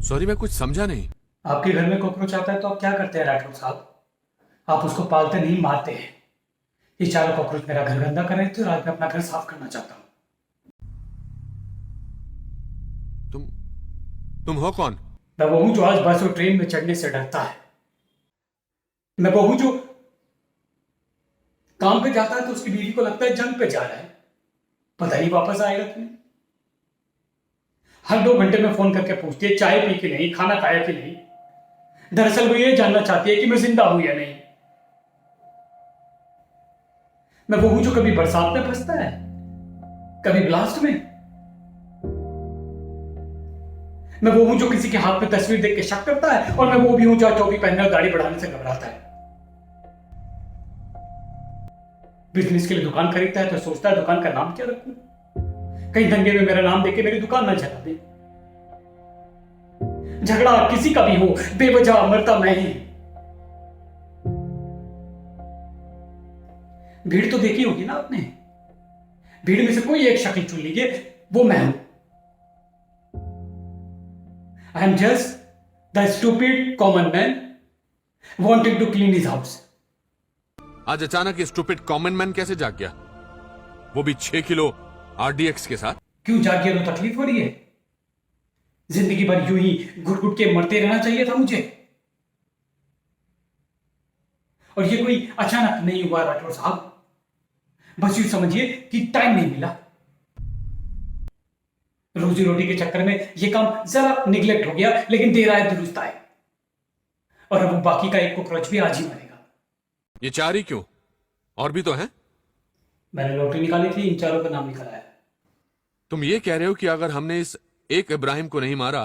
Sorry, मैं कुछ समझा नहीं। आपके घर में कॉकरोच आता है तो आप क्या करते हैं राठौर साहब? आप उसको पालते नहीं, मारते हैं। ये चारों कॉकरोच मेरा घर गंदा कर रहे थे और आज मैं अपना घर साफ करना चाहता हूँ। तुम तुम हो कौन? मैं वो हूँ जो आज बस और ट्रेन में चढ़ने से डरता है। मैं वो हूँ जो काम पे जाता है तो उसकी बीवी को लगता है जंग पे जा रहा है, पता नहीं वापस आएगा कि नहीं। हर 2 घंटे में फोन करके पूछती है चाय पी कि नहीं, खाना खाया कि नहीं। दरअसल वो ये जानना चाहती है कि मैं जिंदा हूं या नहीं। मैं वो हूं जो कभी बरसात में फंसता है, कभी ब्लास्ट में। मैं वो हूं जो किसी के हाथ में तस्वीर देख के शक करता है, और मैं वो भी हूं जो टोपी पहनने और दाढ़ी बढ़ाने से घबराता है। बिजनेस के लिए दुकान खरीदता है तो सोचता है दुकान का नाम क्या रखूं, कहीं दंगे में मेरा नाम देके मेरी दुकान ना जला दे। झगड़ा किसी का भी हो, बेवजह मरता मैं ही। भीड़ तो देखी होगी ना आपने। भीड़ में से कोई एक शक्ल चुन लीजिए, वो मैं हूं। I am just the stupid common man wanting to clean his house. आज अचानक ये स्टूपिड कॉमन मैन कैसे जाग गया? वो भी 6 किलो आरडीएक्स के साथ। क्यों जाग गया तो तकलीफ हो रही है? जिंदगी भर यूं ही घुट घुट के मरते रहना चाहिए था मुझे, और ये कोई अचानक नहीं हुआ राठौर साहब। बस यूं समझिए कि टाइम नहीं मिला। रोजी रोटी के चक्कर में ये काम जरा निगलेक्ट हो गया, लेकिन देर आए दुरुस्त आए। और अब वो बाकी का एक कॉकरोच भी आज ही मरेगा। ये 4 ही क्यों? और भी तो हैं। मैंने लॉटरी निकाली थी, इन चारों का नाम निकला है। तुम ये कह रहे हो कि अगर हमने इस एक इब्राहिम को नहीं मारा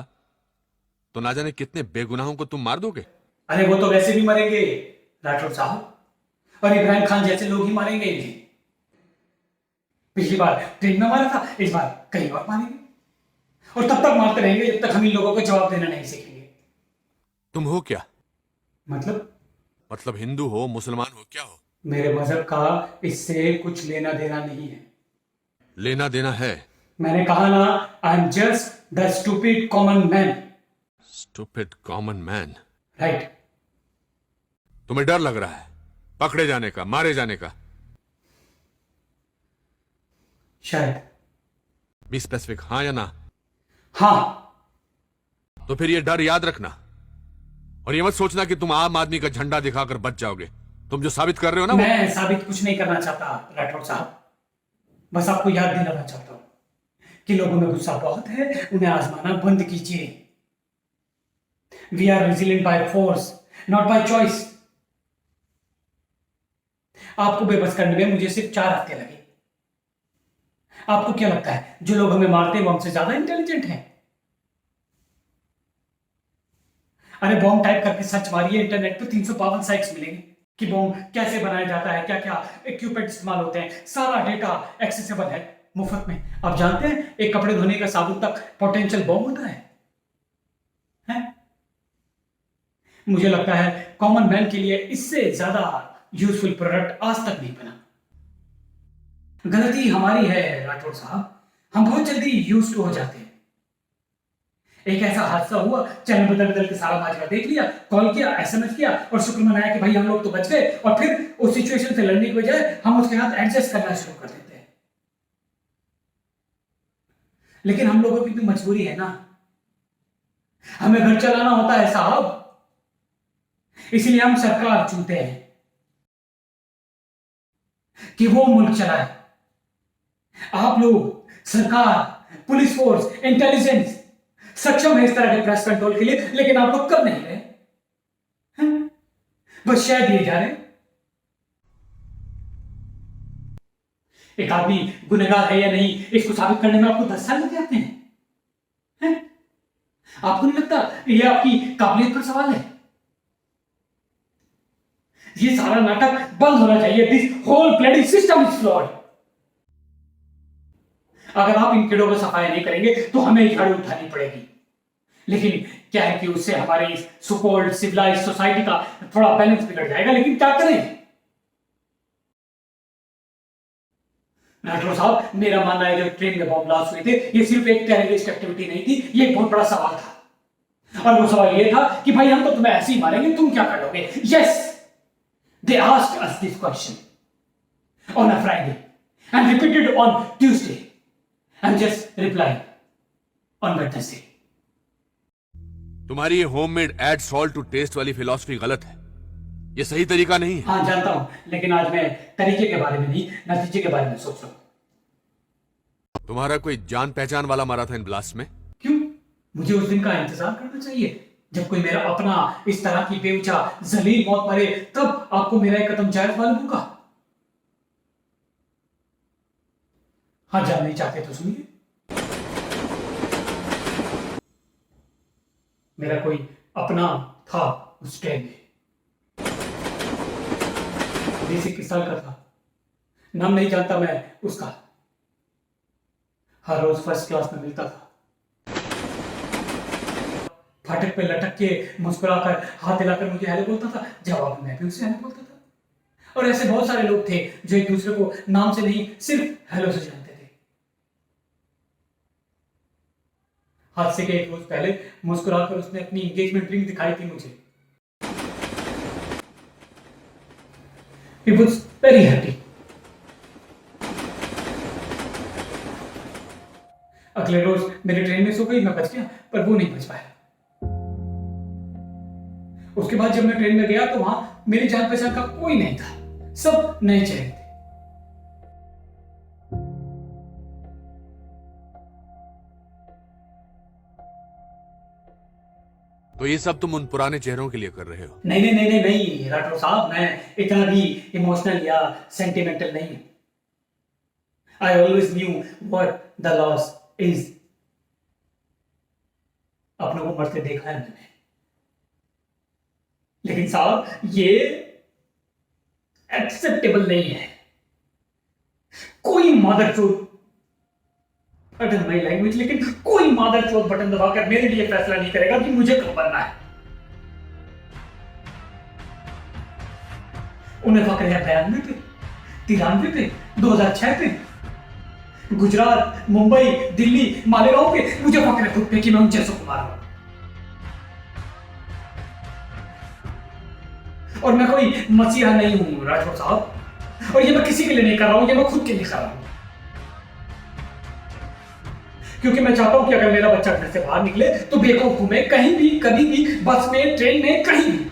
तो ना जाने कितने बेगुनाहों को तुम मार दोगे? अरे वो तो वैसे भी मरेंगे राठौर साहब, और इब्राहिम खान जैसे लोग ही मारेंगे इन्हें। पिछली बार ट्रेन में मारा था, इस बार कहीं और मारेंगे, और तब तक मारते रहेंगे जब तक हम इन लोगों को जवाब देना नहीं सीखेंगे। तुम हो क्या? मतलब मतलब हिंदू हो, मुसलमान हो, क्या हो? मेरे मजहब का इससे कुछ लेना देना नहीं है। लेना देना है। मैंने कहा ना, I am just the stupid common man. Stupid common man. Right. तुम्हें डर लग रहा है पकड़े जाने का, मारे जाने का? शायद। बी स्पेसिफिक, हाँ या ना? हाँ। तो फिर ये डर याद रखना, और ये मत सोचना कि तुम आम आदमी का झंडा दिखाकर बच जाओगे। तुम जो साबित कर रहे हो ना, मैं साबित कुछ नहीं करना चाहता राठौर साहब, बस आपको याद दिलाना चाहता हूं कि लोगों में गुस्सा बहुत है, उन्हें आजमाना बंद कीजिए। We are resilient by force, not by choice. आपको बेबस करने में मुझे सिर्फ 4 हफ्ते लगे। आपको क्या लगता है जो लोग हमें मारते हैं वो हमसे ज्यादा इंटेलिजेंट हैं? अरे बॉम्ब टाइप करके सर्च मारिए इंटरनेट पे, 352 साइट्स मिलेंगे कि बॉम्ब कैसे बनाया जाता है, क्या क्या इक्विपमेंट इस्तेमाल होते हैं। सारा डेटा एक्सेसिबल है मुफ्त में। आप जानते हैं एक कपड़े धोने का साबुन तक पोटेंशियल बॉम्ब होता है? मुझे लगता है कॉमन मैन के लिए इससे ज्यादा यूजफुल प्रोडक्ट आज तक नहीं बना। गलती हमारी है राठौर साहब, हम बहुत जल्दी यूज टू हो जाते हैं। एक ऐसा हादसा हुआ, चैनल बदल बदल के सारा माजरा देख लिया, कॉल किया, एसएमएस किया और शुक्र मनाया कि भाई हम लोग तो बच गए, और फिर उस सिचुएशन से लड़ने की बजाय हम उसके साथ एडजस्ट करना शुरू कर देते हैं। लेकिन हम लोगों की भी मजबूरी है ना, हमें घर चलाना होता है साहब, इसलिए हम सरकार चुनते हैं कि वो मुल्क चलाए। आप लोग, सरकार, पुलिस फोर्स, इंटेलिजेंस सक्षम है इस तरह के प्रेस कंट्रोल के लिए, लेकिन आप लोग कर नहीं रहे हैं? बस शह दिए जा रहे हैं। एक आदमी गुनहगार है या नहीं, इसको साबित करने में आपको 10 साल लग जाते हैं? आपको नहीं लगता यह आपकी काबिलियत पर सवाल है? ये सारा नाटक बंद होना चाहिए। This whole bloody system is flawed. अगर आप इन कीड़ों को सफाई नहीं करेंगे तो हमें झाड़ू उठानी पड़ेगी। लेकिन क्या है कि उससे हमारी सुकोल्ड सिविलाइज सोसाइटी का थोड़ा बैलेंस बिगड़ जाएगा, लेकिन क्या करें? राठौर साहब, मेरा मानना है जो ट्रेन में बॉम्ब ब्लास्ट हुए थे ये सिर्फ एक टेररिस्ट एक्टिविटी नहीं थी, ये एक बहुत बड़ा सवाल था। और वो सवाल ये था कि भाई हम तो तुम्हें ऐसे ही मारेंगे, तुम क्या कर लोगे? Yes, they asked us this question on a Friday and repeated on Tuesday and just reply on Wednesday. तुम्हारी ये homemade add salt to taste वाली फिलॉसफी गलत है। ये सही तरीका नहीं है। हाँ जानता हूं, लेकिन आज मैं तरीके के बारे में नहीं, नतीजे के बारे में सोच रहा हूं। तुम्हारा कोई जान पहचान वाला मारा था इन ब्लास्ट में? क्यों? मुझे उस दिन का इंतजार करना चाहिए जब कोई मेरा अपना इस तरह की बेवजह जलील मौत मरे, तब आपको मेरा एक कदम जायज मालूम होगा। हाँ, जानना नहीं चाहते तो सुनिए। मेरा कोई अपना था उस ट्रेन में, 20-21 साल का था। नाम नहीं जानता मैं उसका, हर रोज फर्स्ट क्लास में मिलता था। फाटक पे लटक के मुस्कुराकर हाथ हिलाकर मुझे हेलो बोलता था, जवाब में मैं भी उससे हेलो बोलता था। और ऐसे बहुत सारे लोग थे जो एक दूसरे को नाम से नहीं, सिर्फ हेलो से जानते थे। हादसे के एक रोज पहले मुस्कुराकर उसने अपनी एंगेजमेंट रिंग दिखाई थी मुझे। He was very happy. अगले रोज मेरी ट्रेन मिस हो गई, मैं बच गया, पर वो नहीं बच पाया। उसके बाद जब मैं ट्रेन में गया तो वहां मेरी जान पहचान का कोई नहीं था, सब नए चेहरे थे। तो ये सब तुम उन पुराने चेहरों के लिए कर रहे हो? नहीं नहीं नहीं नहीं नहीं राठौर साहब, मैं इतना भी इमोशनल या सेंटिमेंटल नहीं हूं। I always knew what the loss is. अपनों को मरते देखा है मैंने, लेकिन साहब ये एक्सेप्टेबल नहीं है। कोई मादरचोद, अगर माई लैंग्वेज, लेकिन कोई मादरचोद बटन दबाकर मेरे लिए फैसला नहीं करेगा कि मुझे कब बनना है। उन्हें फक्र है 92 पे, 93 पे, 2006 पे, गुजरात, मुंबई, दिल्ली, मालेगांव पे। मुझे फक्र है खुद पे कि मैं उन जैसों को मारूंगा। और मैं कोई मसीहा नहीं हूं राठौर साहब, और ये मैं किसी के लिए नहीं कर रहा हूं, ये मैं खुद के लिए कर रहा हूं। क्योंकि मैं चाहता हूं कि अगर मेरा बच्चा घर से बाहर निकले तो बेखौफ घूमे, कहीं भी, कभी भी, बस में, ट्रेन में, कहीं भी।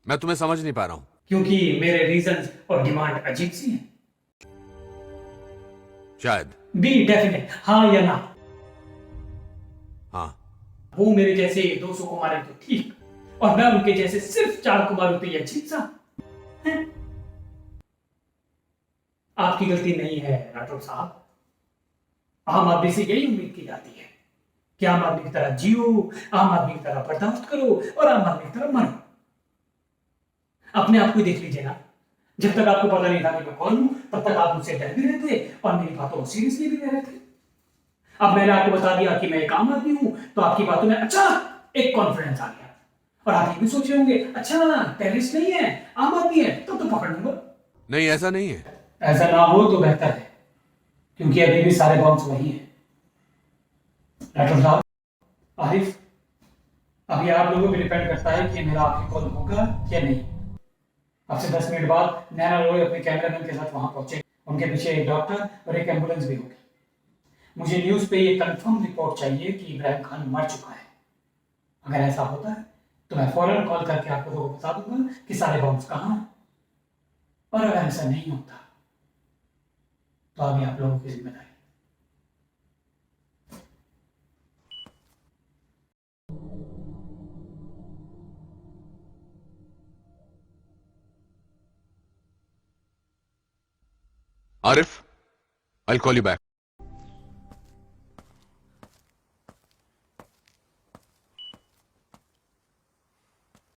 मैं तुम्हें समझ नहीं पा रहा हूं। क्योंकि मेरे रीजंस और डिमांड अजीब सी हैं। शायद। बी डेफिनेट, हाँ या ना। हाँ। वो मेरे जैसे 200 को मारे तो ठीक, और मैं उनके जैसे सिर्फ 4 को मारूं तो ये अजीब सा है। आपकी गलती नहीं है राठौर साहब। आम आदमी से यही उम्मीद की जाती है कि आम आदमी की तरह जियो, आम आदमी की तरह बर्दाश्त करो और आम आदमी की तरह मरो। अपने आप को देख लीजिए ना, जब तक आपको पता नहीं था कि मैं कौन हूं, तब तक आप मुझसे डर भी रहे थे और मेरी बातों को सीरियसली भी ले रहे थे। अब मैंने आपको बता दिया कि मैं एक आम आदमी हूं, तो आपकी बातों में अच्छा एक कॉन्फिडेंस आ गया, और आप ये भी सोच रहे होंगे अच्छा टेररिस्ट नहीं है, आम आदमी है, तब तो पकड़ लूंगा। नहीं, ऐसा नहीं है। ऐसा ना हो तो बेहतर है, क्योंकि अभी भी सारे बॉम्ब्स वही हैं। डॉक्टर साहब, आरिफ, अभी आप लोगों पे डिपेंड करता है कि मेरा आखिरी कॉल होगा या नहीं। आपसे 10 मिनट बाद नैना रॉय अपने कैमरामैन के साथ वहां पहुंचे। उनके पीछे एक डॉक्टर और एक एम्बुलेंस भी होगी। मुझे न्यूज पे ये कंफर्म रिपोर्ट चाहिए कि इब्राहिम खान मर चुका है। अगर ऐसा होता है तो मैं फौरन कॉल करके आप लोगों को बता दूंगा कि सारे बॉम्ब्स कहाँ हैं, और अगर ऐसा नहीं होता तो आगे आप लोगों की जिम्मेदारी। Arif, I call you back.